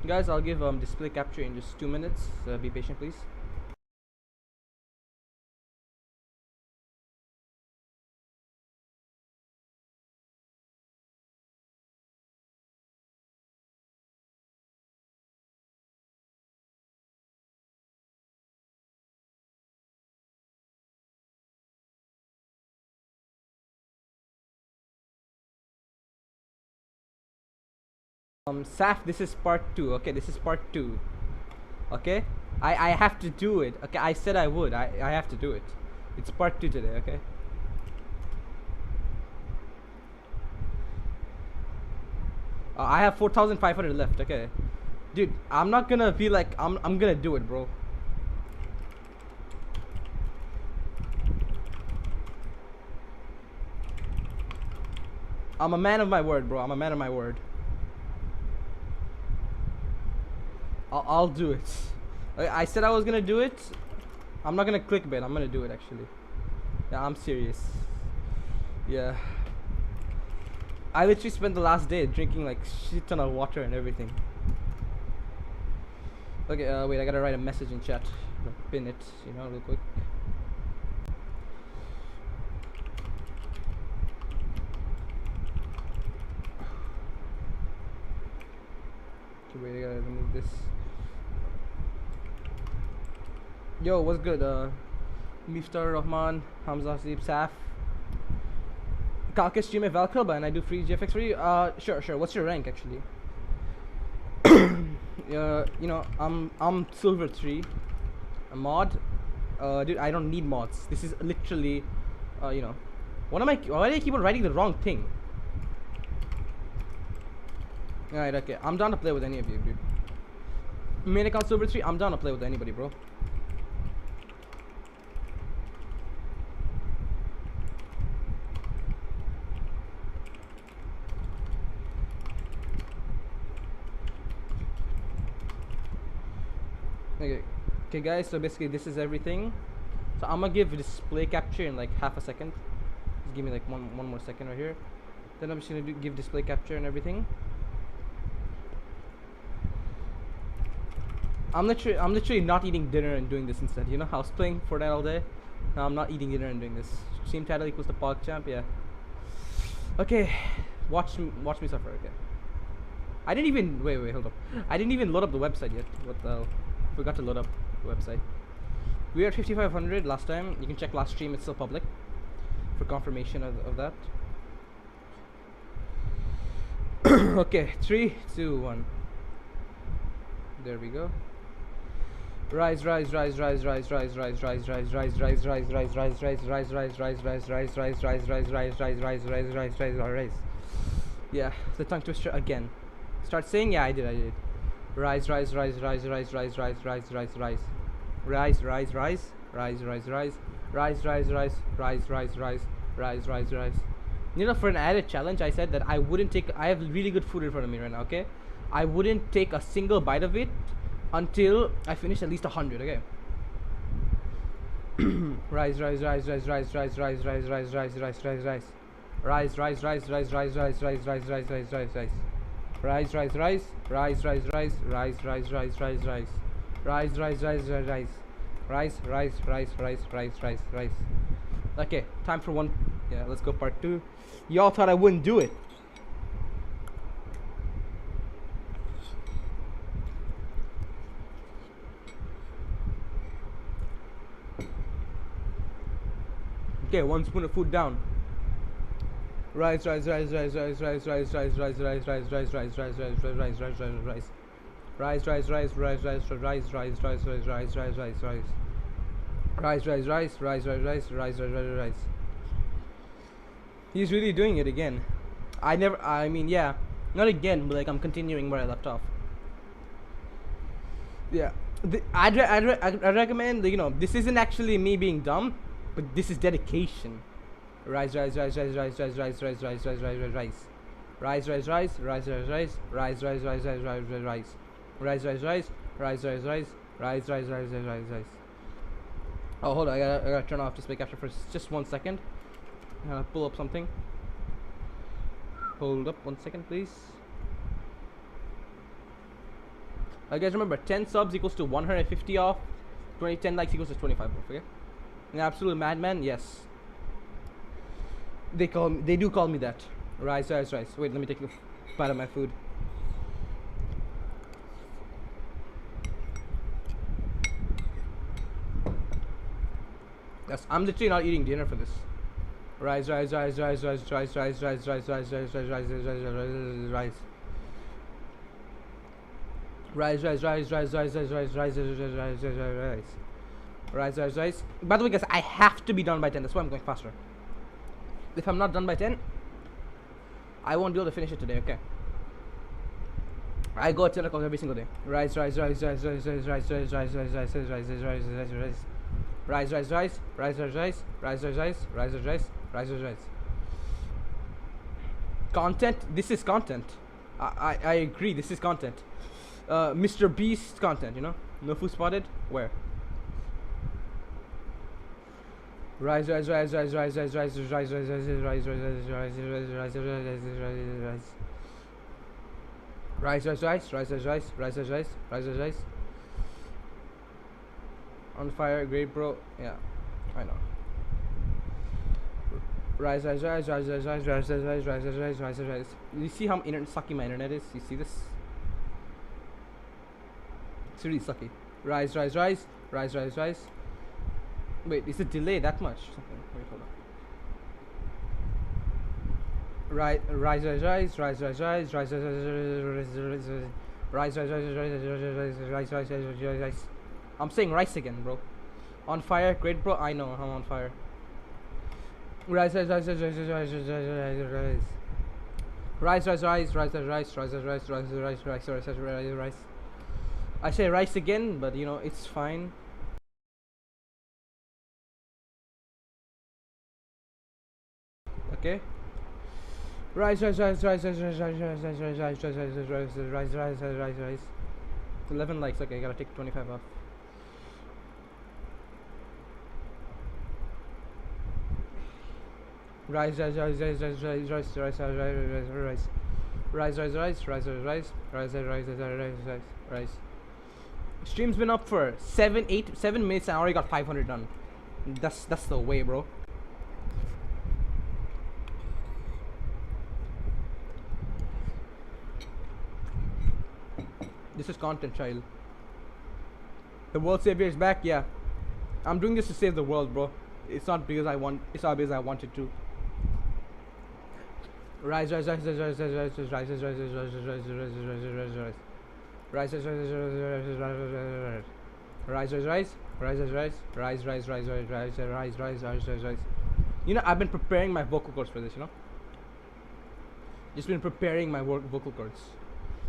Guys, I'll give display capture in just 2 minutes. Be patient, please. Saf, this is part 2. Okay, this is part 2. Okay, I have to do it. Okay, I said I would. I have to do it. It's part 2 today. Okay. I have 4,500 left. Okay, dude, I'm not gonna be like I'm gonna do it, bro. I'm a man of my word, bro. I'm a man of my word. I'll do it. I said I was gonna do it. I'm not gonna clickbait. I'm gonna do it actually. Yeah, I'm serious. Yeah. I literally spent the last day drinking like shit ton of water and everything. Okay, wait, I gotta write a message in chat. Pin it, real quick. Okay, wait, I gotta remove this. Yo, what's good? Miftar Rahman, Hamza Zeeb, Saf. Kalkish, stream a Valkyrie and I do free GFX for you. Sure. What's your rank actually? I'm silver 3. A mod. Dude, I don't need mods. This is literally, why do I keep on writing the wrong thing? Alright, okay. I'm down to play with any of you, dude. Main account silver 3, I'm down to play with anybody, bro. Okay guys, so basically this is everything. So I'm gonna give display capture in like half a second. Just give me like one more second right here. Then I'm just gonna give display capture and everything. I'm literally not eating dinner and doing this instead. I was playing Fortnite all day. Now I'm not eating dinner and doing this. Stream title equals the PogChamp, yeah. Okay, watch me suffer. Okay. I didn't even wait, hold up. I didn't even load up the website yet. What the hell? Forgot to load up the website. We were at 5,500 last time. You can check last stream, it's still public for confirmation of that. Okay, 3, 2, 1. There we go. Rise. Yeah, the tongue twister again. Start saying, yeah, I did. Rise. For an added challenge, I said that I wouldn't take. I have really good food in front of me right now. Okay, I wouldn't take a single bite of it until I finish at least 100. Okay. Rise. Rise. Okay, time for one. Yeah, let's go part 2. Y'all thought I wouldn't do it. Okay, 1 spoon of food down. Rise. Rise. He's really doing it again. Yeah, not again, but like I'm continuing where I left off. Yeah, I'd recommend, this isn't actually me being dumb, but this is dedication. Rise. Oh, hold on, I gotta turn off display capture for just 1 second. Pull up something. Hold up 1 second, please. Guys, remember 10 subs equals to 150 off. 10 likes equals to 25 off. Okay. An absolute madman. Yes. They do call me that. Rise. Wait, let me take a bite of my food. Yes, I'm literally not eating dinner for this. Rise. By the way, guys, I have to be done by 10. That's why I'm going faster. If I'm not done by 10, I won't be able to finish it today. Okay. I go at 10 o'clock every single day. Rise. Content. This is content. I agree. This is content. Mr. Beast content. You know. No food spotted. Where? Rise. Rise. On fire, great bro. Yeah, I know. Rise. You see how sucky my internet is? You see this? It's really sucky. Rise. Wait, is it delayed that much? Something. Wait, hold on. Rise. I'm saying rice again, bro. On fire, great bro. I know I'm on fire. Rise. I say rice again, but you know it's fine. Okay. Rise. 11 likes. Okay, gotta take 25 off. Rise. Stream's been up for 7 minutes and I already got 500 done. That's the way, bro. This is content, child. The world savior is back. Yeah, I'm doing this to save the world, bro. It's not because I want. It's not because I wanted to. Rise. You know, I've been preparing my vocal cords for this. You know, just been preparing my vocal cords.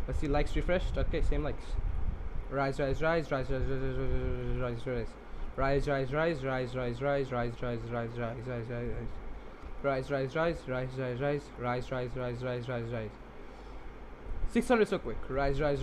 Let's see, likes refreshed. Okay, same likes. Rise. Rise. 600 so quick. Rise. Rise.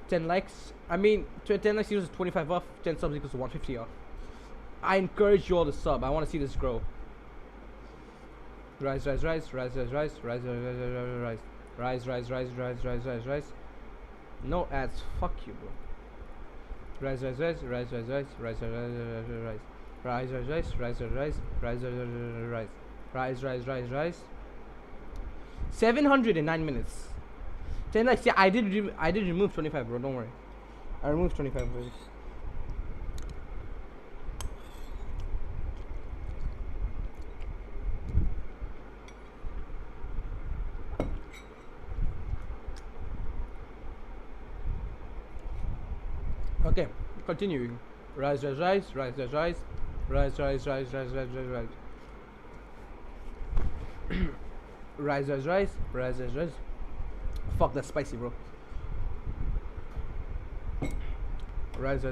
10 likes. I mean, 10 likes equals 25 off. 10 subs equals 150 off. I encourage you all to sub. I want to see this grow. Rise. No ads. Fuck you, bro. Rise. Rise. 709 minutes. 10 likes. Yeah, I did remove 25, bro. Don't worry. I removed 25, bro. Okay, continuing. Rise. Rise. Fuck, that's spicy, bro. Rise.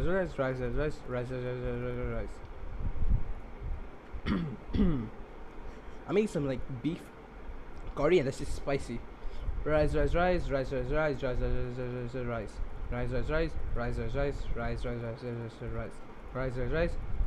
I'm eating some like beef curry and that's just spicy. Rise.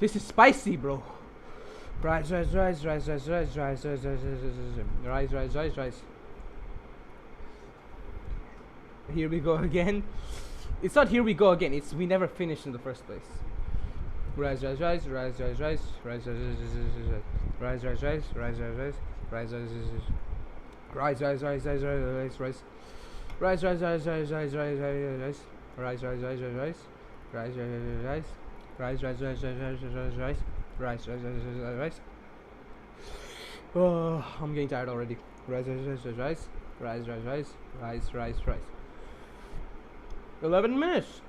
This is spicy, bro. Rise. Here we go again. It's not here we go again. It's we never finished in the first place. Rise. Oh, I'm getting tired already. Rise. 11 minutes.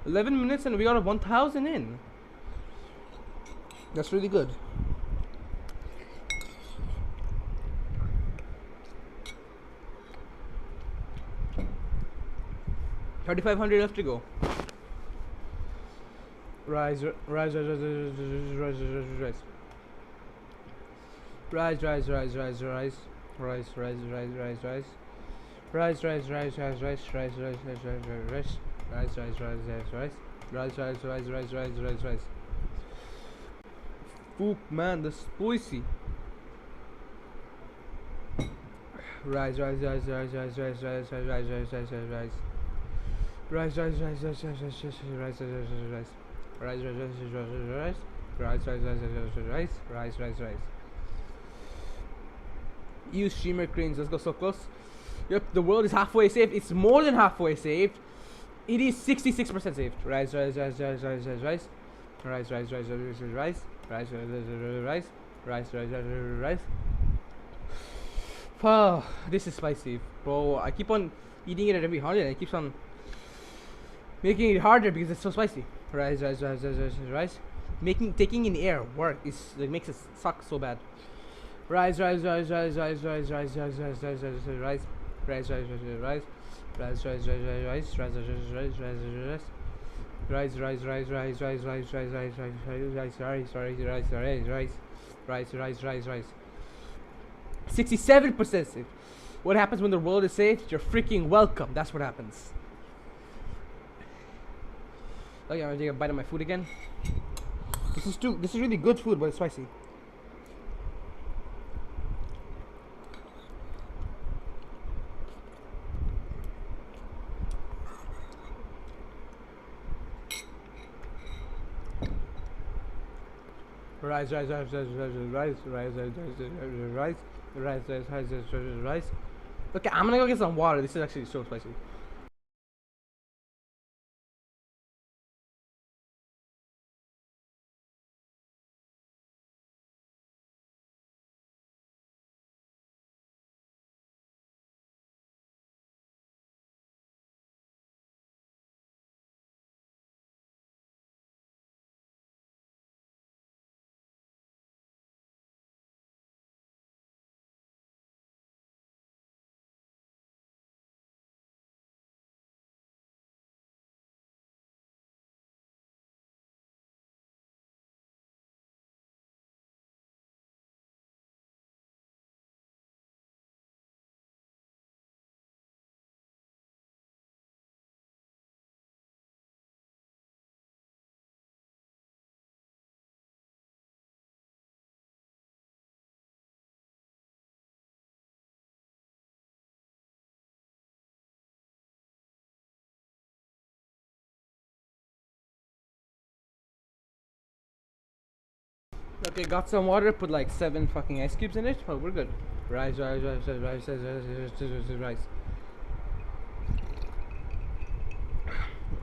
11 minutes and we got a 1,000 in. That's really good. $3,500 left to go. Rise. Fuck, man, that's spicy. Rise. Use streamer cranes. Let's go so close. Yep, the world is halfway saved. It's more than halfway saved. It is 66% saved. Rise. Oh, this is spicy, bro. I keep on eating it at every 100 and it keeps on making it harder because it's so spicy. Rise. Taking in air work is like makes it suck so bad. Rise. Rise. 67% saved. What happens when the world is saved? You're freaking welcome. That's what happens. Okay, I'm gonna take a bite of my food again. This is really good food, but it's spicy. Rise. Okay, I'm gonna go get some water. This is actually so spicy. Okay, got some water, put like 7 fucking ice cubes in it. Oh, we're good. Rise.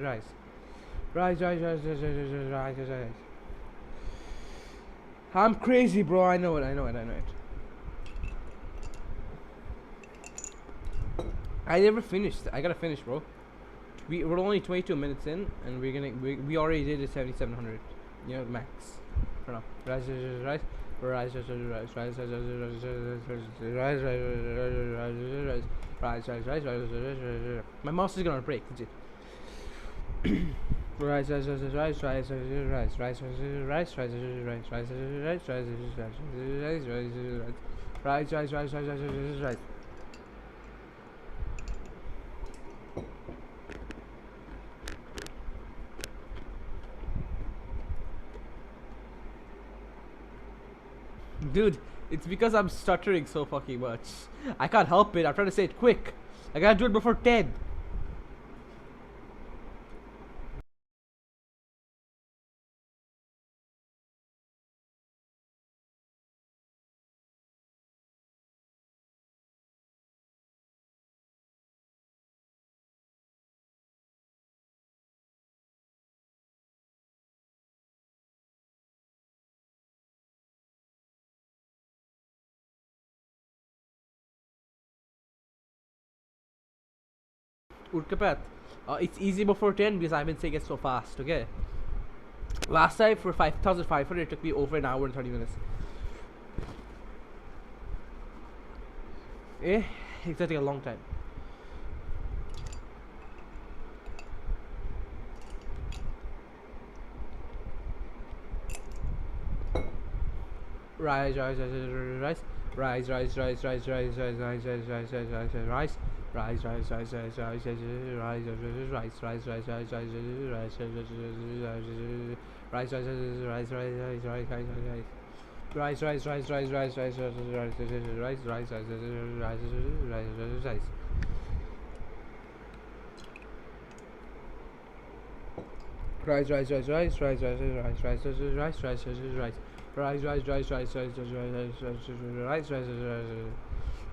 rise. I'm crazy, bro. I know it. I never finished. I gotta finish, bro. We're only 22 minutes in, and we already did it 7,700. You know, max. For now. Rise. My mouse is gonna break. Legit. Rise. Dude, it's because I'm stuttering so fucking much. I can't help it. I'm trying to say it quick. I gotta do it before 10. Urkapat. It's easy before 10 because I've been saying it so fast, okay? Last time for 5,500 it took me over an hour and 30 minutes. Eh? It's gonna take a long time. Rise.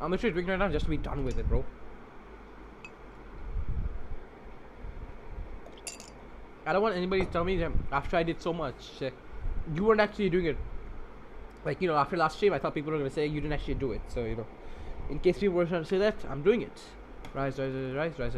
I'm literally doing it right now just to be done with it, bro. I don't want anybody to tell me that after I did so much, you weren't actually doing it. Like, you know, after last stream, I thought people were gonna say you didn't actually do it. So, you know, in case people were trying to say that, I'm doing it. Rise. Rise.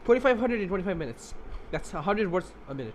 2,500 in 25 minutes. That's 100 words a minute.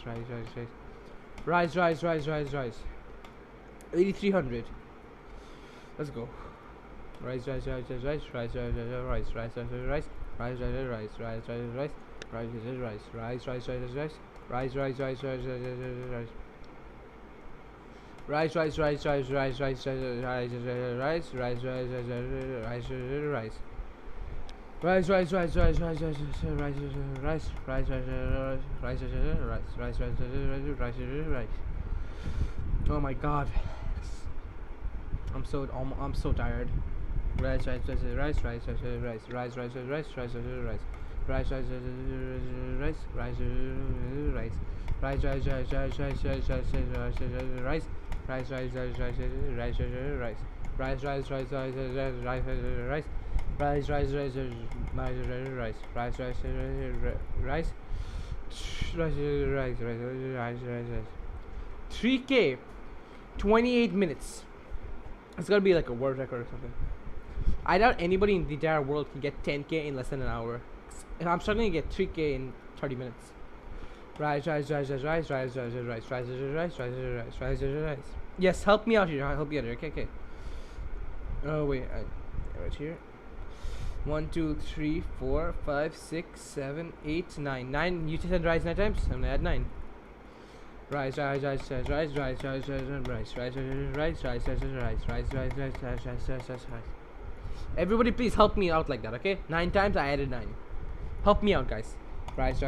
rise. 8300. Let's go. Rise. Oh my god. I'm so tired. Rise. Rise. 3K, 28 minutes. It's gotta be like a world record or something. I doubt anybody in the entire world can get 10K in less than an hour. I'm struggling to get 3K in 30 minutes. Rise. Yes, help me out here. Okay. Oh wait, right here. 1, 2, 3, 4, 5, 6, 7, 8, 9. 9. You said rise 9 times. I'm gonna add 9. Rise. Everybody please help me out like that, okay? 9 times I added 9. Help me out, guys. Rise.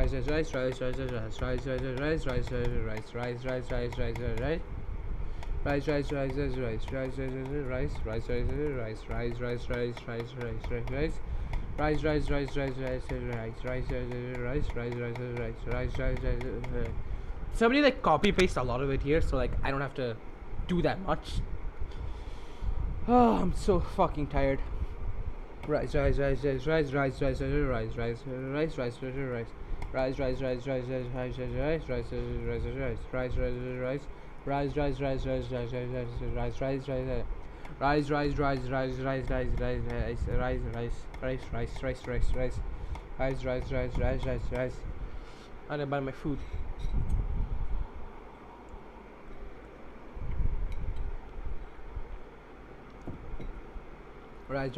Somebody like copy paste a lot of it here, so like I don't have to do that much. Oh, I'm so fucking tired. Rise. I didn't buy my food. Rise.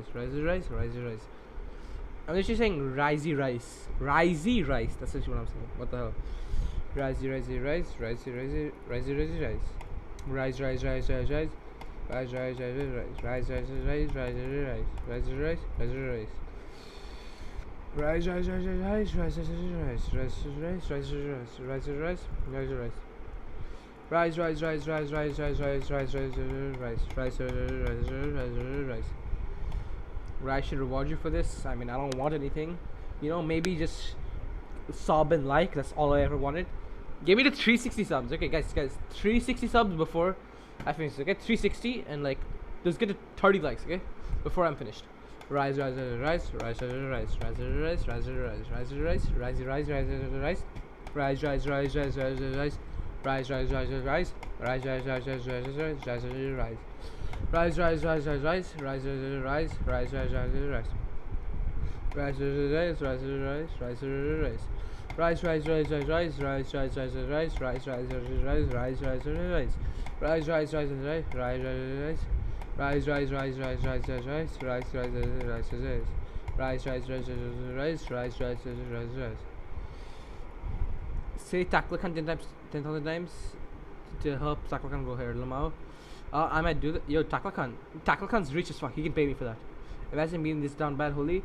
LitRyze. I'm literally saying risey rice. Risey rice. That's actually what I'm saying. What the hell? Risey rice. Rise. Rise should reward you for this. I mean, I don't want anything. You know, maybe just sub and like. That's all I ever wanted. Give me the 360 subs. Okay, guys, 360 subs before I finish. Okay, 360 and like, let's get to 30 likes. Okay, before I'm finished. Rise. Say Taklakan 10,000 times to help Taklakan go here. Lamau. I might do that. Yo, Taklakan's rich as fuck. He can pay me for that. Imagine being this down bad, holy.